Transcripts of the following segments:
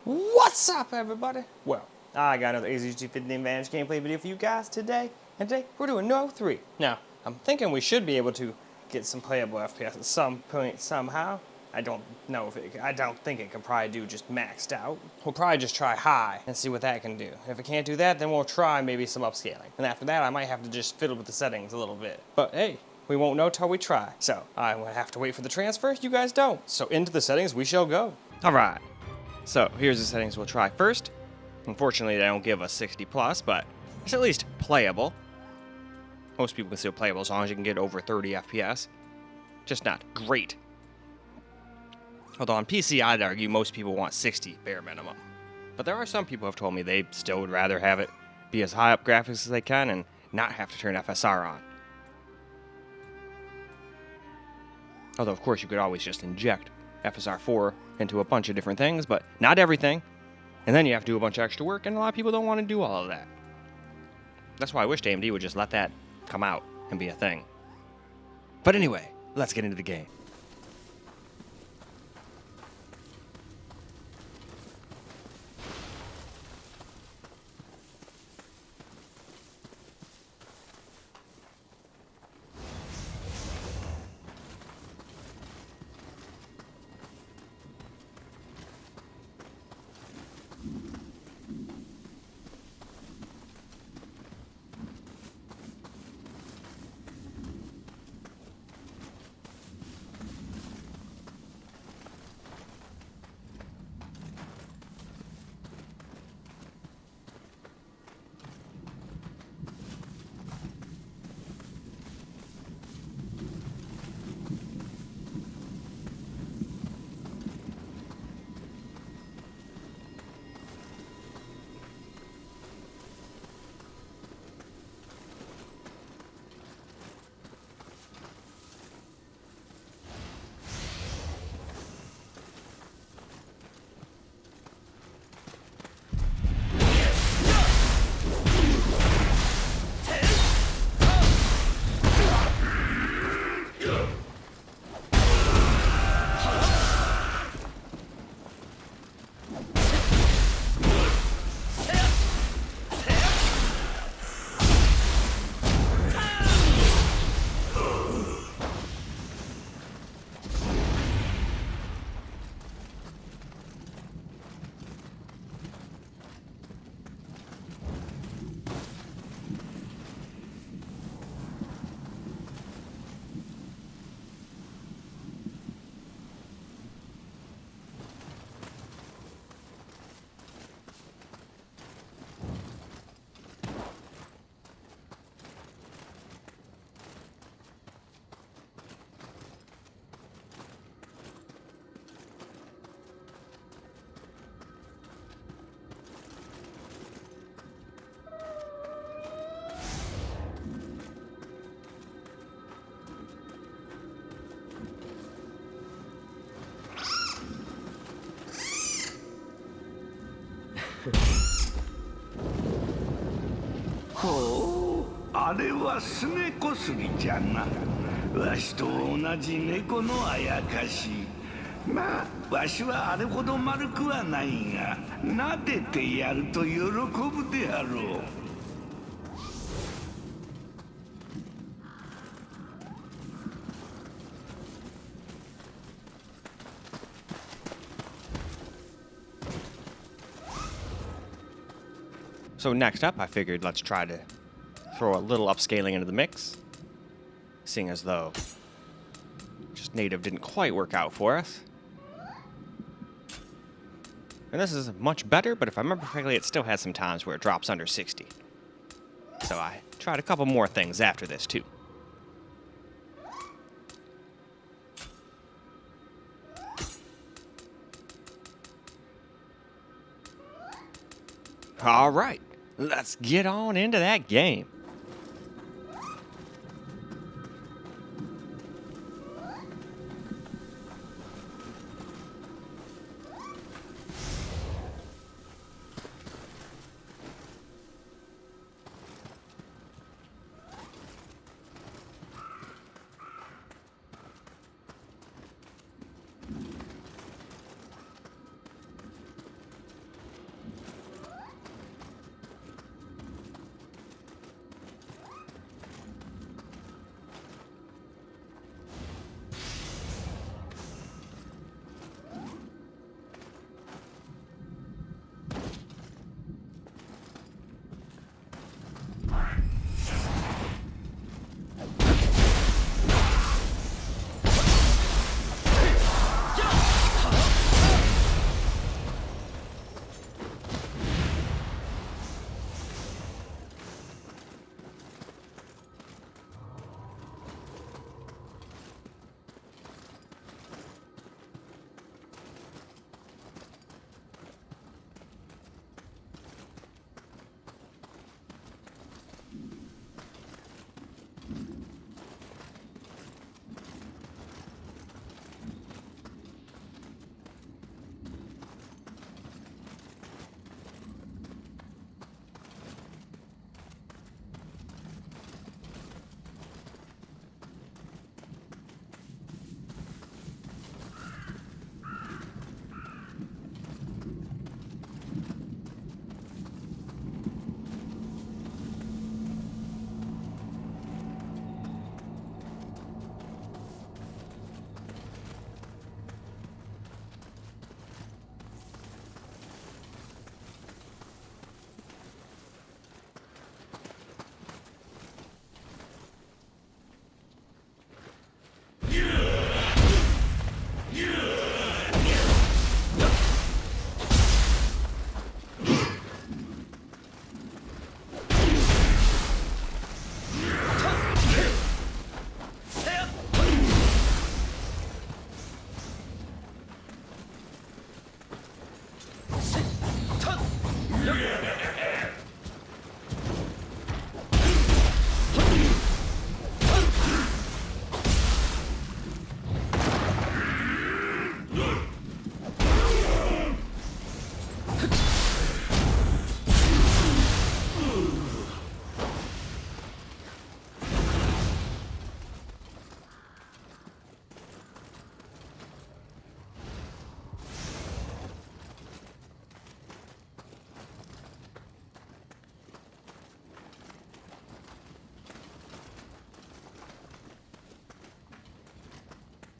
What's up, everybody? Well, I got another Asus G15 Advantage gameplay video for you guys today, and today we're doing Nioh 3. Now, I'm thinking we should be able to get some playable FPS at some point somehow. I don't know if I don't think it can probably do just maxed out. We'll probably just try high and see what that can do. If it can't do that, then we'll try maybe some upscaling. And after that, I might have to just fiddle with the settings a little bit. But hey, we won't know till we try. So, I will have to wait for the transfer, you guys don't. So into the settings we shall go. Alright. So here's the settings we'll try first. Unfortunately, they don't give us 60 plus, but it's at least playable. Most people consider playable as long as you can get over 30 FPS. Just not great. Although on PC, I'd argue most people want 60 bare minimum. But there are some people who have told me they still would rather have it be as high up graphics as they can and not have to turn FSR on. Although, of course, you could always just inject FSR 4 into a bunch of different things, but not everything. And then you have to do a bunch of extra work, and a lot of people don't want to do all of that. That's why I wished AMD would just let that come out and be a thing. But anyway, let's get into the game.ほう、あれはスネコスギじゃな。わしと同じ猫のあやかし。まあ、わしはあれほど丸くはないが、撫でてやると喜ぶであろう。So next up, I figured let's try to throw a little upscaling into the mix, seeing as though just native didn't quite work out for us. And this is much better, but if I remember correctly, it still has some times where it drops under 60. So I tried a couple more things after this too. All right, let's get on into that game.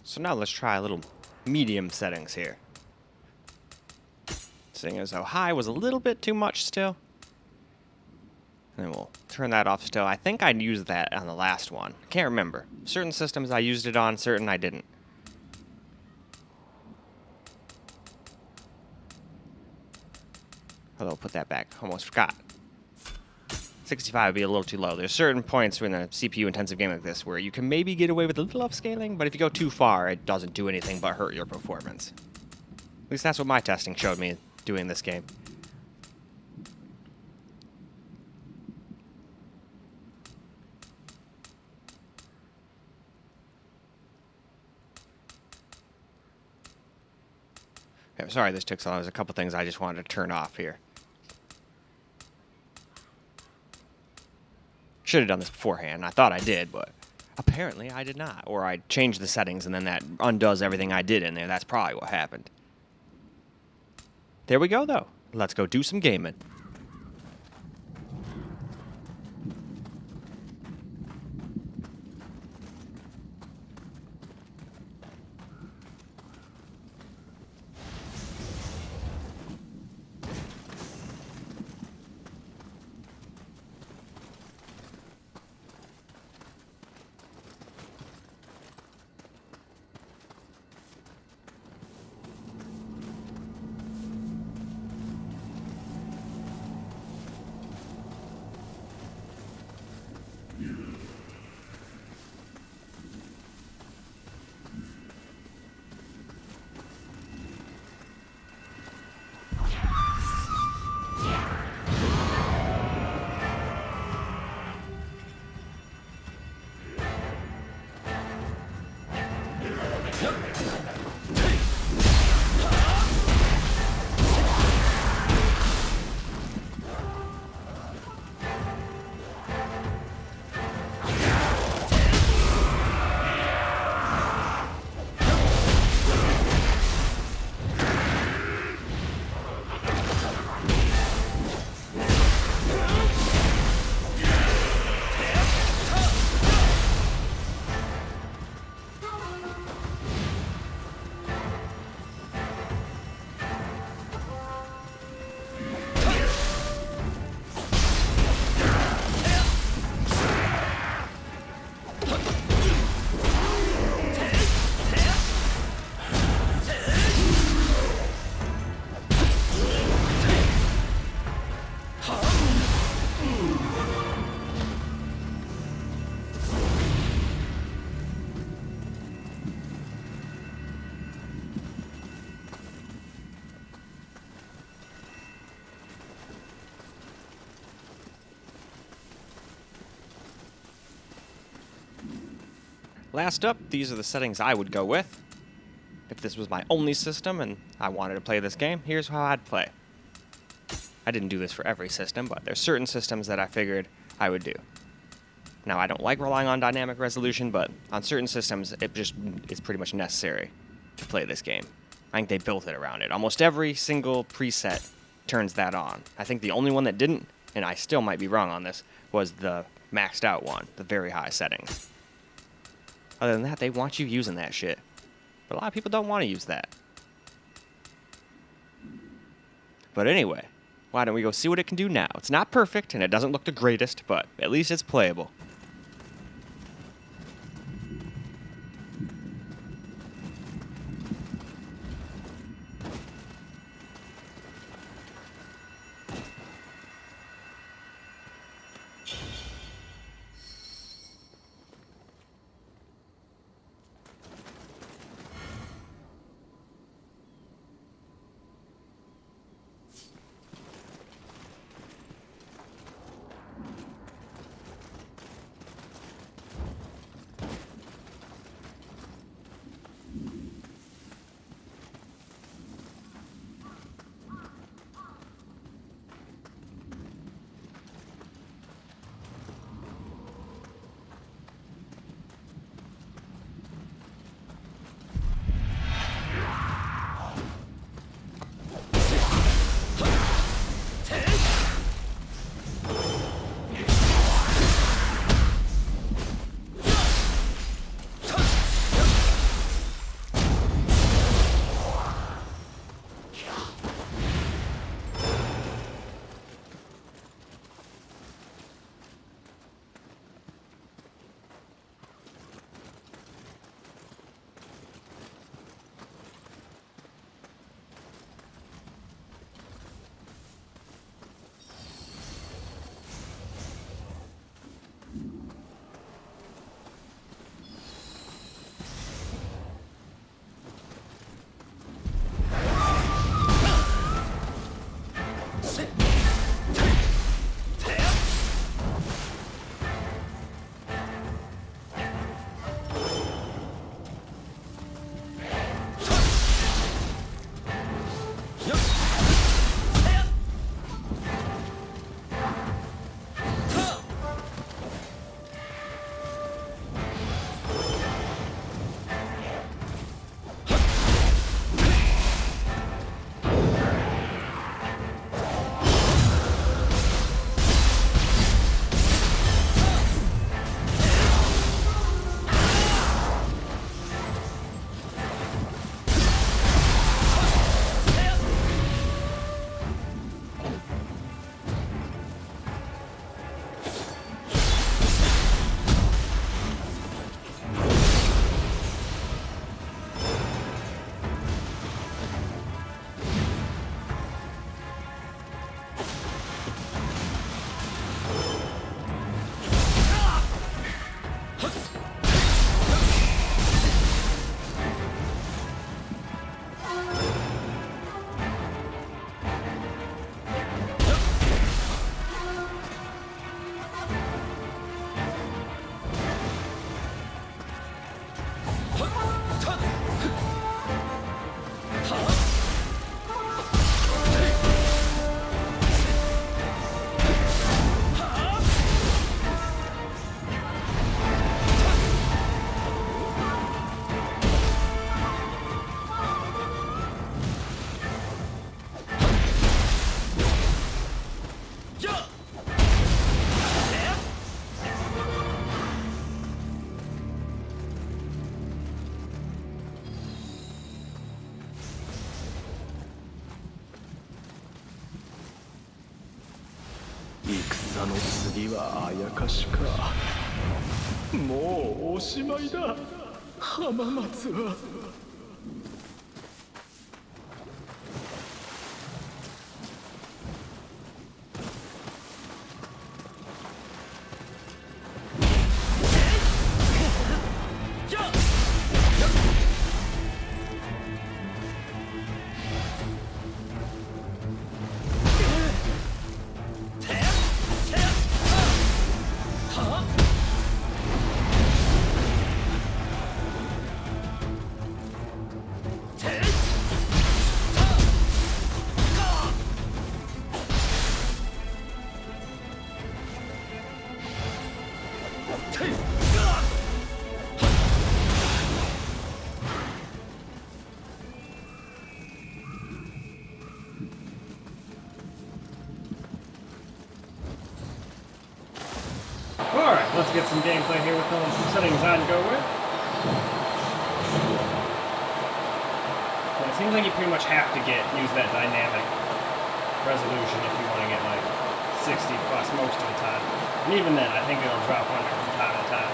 So now let's try a little medium settings here. Seeing as though high was a little bit too much still. And we'll turn that off still. I think I used that on the last one. Can't remember. Certain systems I used it on, certain I didn't. Although, put that back. Almost forgot. 65 would be a little too low. There's certain points in a CPU-intensive game like this where you can maybe get away with a little upscaling, but if you go too far, it doesn't do anything but hurt your performance. At least that's what my testing showed me doing this game. Okay, sorry this took so long. There's a couple things I just wanted to turn off here. Should have done this beforehand. I thought I did, but apparently I did not. Or I changed the settings and then that undoes everything I did in there. That's probably what happened. There we go, though. Let's go do some gaming. Last up, these are the settings I would go with. If this was my only system and I wanted to play this game, here's how I'd play. I didn't do this for every system, but there's certain systems that I figured I would do. Now, I don't like relying on dynamic resolution, but on certain systems, it's pretty much necessary to play this game. I think they built it around it. Almost every single preset turns that on. I think the only one that didn't, and I still might be wrong on this, was the maxed out one, the very high settings. Other than that, they want you using that shit. But a lot of people don't want to use that. But anyway, why don't we go see what it can do now? It's not perfect, and it doesn't look the greatest, but at least it's playable. 戦の次はあやかしか。もうおしまいだ、浜松は。Alright, let's get some gameplay here with the settings I'd go with. And it seems like you pretty much have to use that dynamic resolution if you want to get like 60 plus most of the time. And even then, I think it'll drop under from time to time.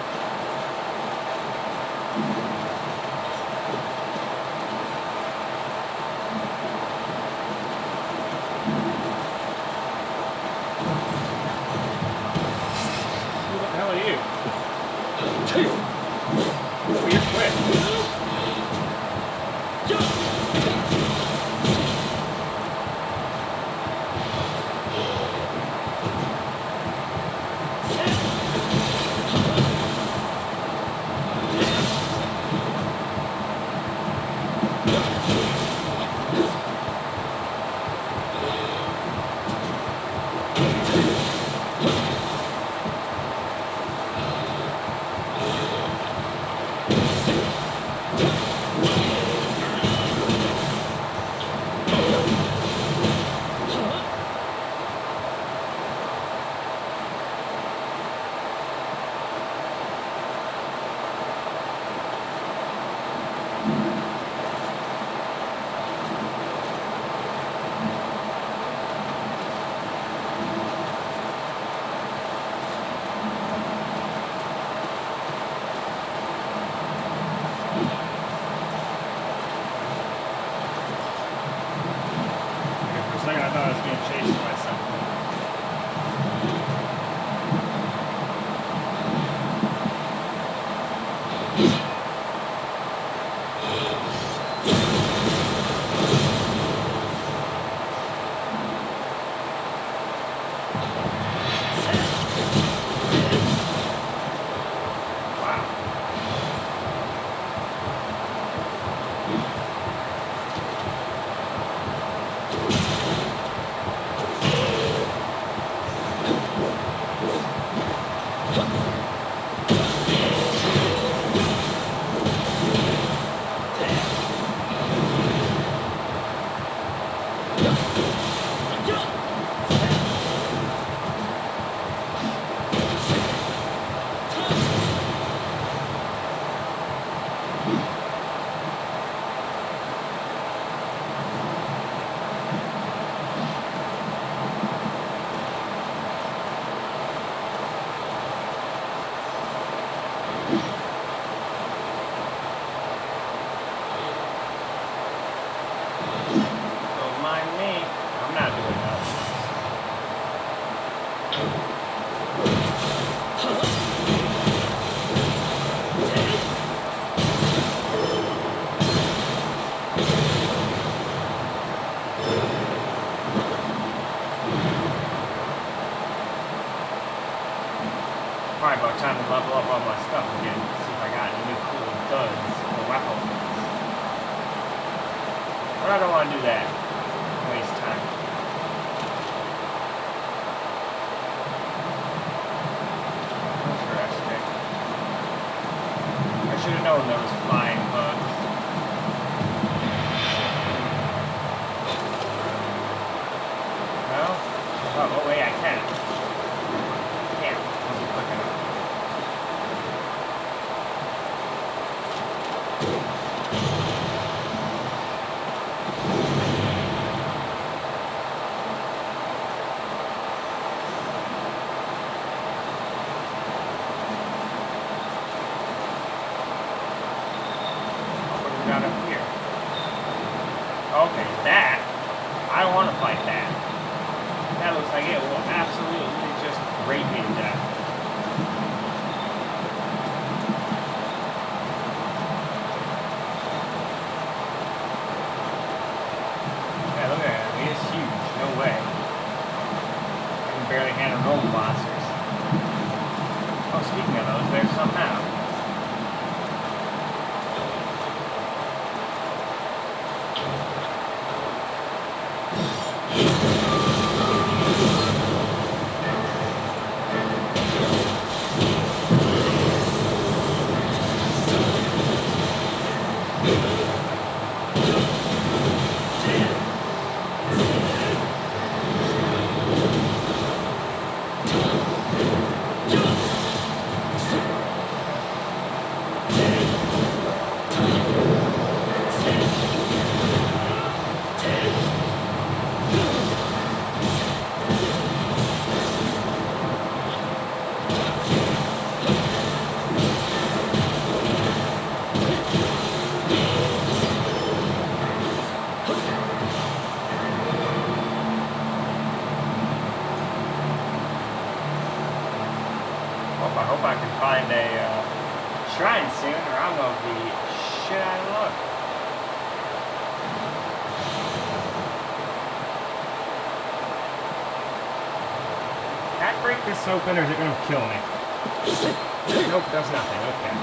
Who the hell are you? Oh, you're quick. I thought I was being chased by something. Don't mind me. I'm not doing that. Probably about time to level up all my stuff again. See if I got any new cool duds or weapons. But I don't want to do that. Waste time. Interesting. I should have known there was flying bugs. Well, oh wait, I can. Can't. Wasn't quick enough. barely handle normal monsters. Oh, speaking of those, there's some now. I hope I can find a shrine soon, or I'm gonna be shit out of luck. Can I break this open, or is it gonna kill me? Nope, does nothing. Okay.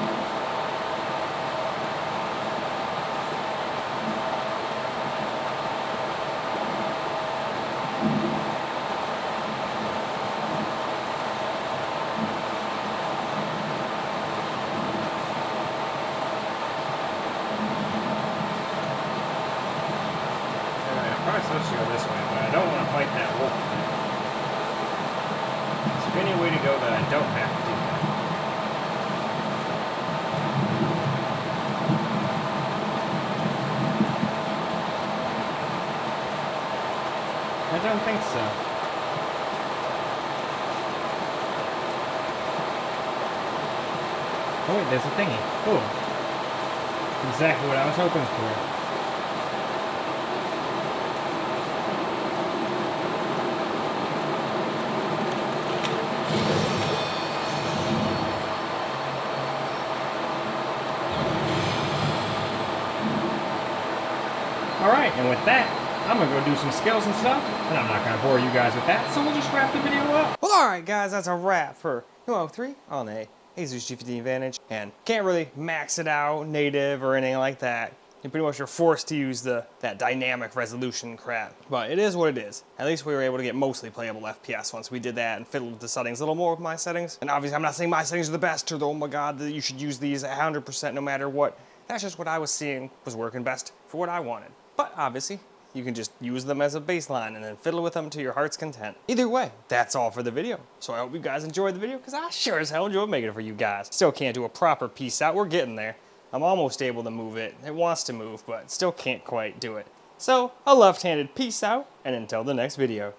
I'm supposed to go this way, but I don't want to fight that wolf. Is there any way to go that I don't have to do that? I don't think so. Oh wait, there's a thingy. Cool. Exactly what I was hoping for. Alright, and with that, I'm gonna go do some skills and stuff, and I'm not gonna bore you guys with that, so we'll just wrap the video up. Well, alright guys, that's a wrap for Nioh 3 on the Asus G15 Advantage, and can't really max it out, native, or anything like that. You pretty much are forced to use that dynamic resolution crap. But it is what it is. At least we were able to get mostly playable FPS once we did that and fiddled with the settings a little more with my settings. And obviously I'm not saying my settings are the best or the, oh my god, that you should use these 100% no matter what. That's just what I was seeing was working best for what I wanted. But obviously, you can just use them as a baseline and then fiddle with them to your heart's content. Either way, that's all for the video. So I hope you guys enjoyed the video, because I sure as hell enjoyed making it for you guys. Still can't do a proper peace out. We're getting there. I'm almost able to move it. It wants to move, but still can't quite do it. So, a left-handed peace out, and until the next video.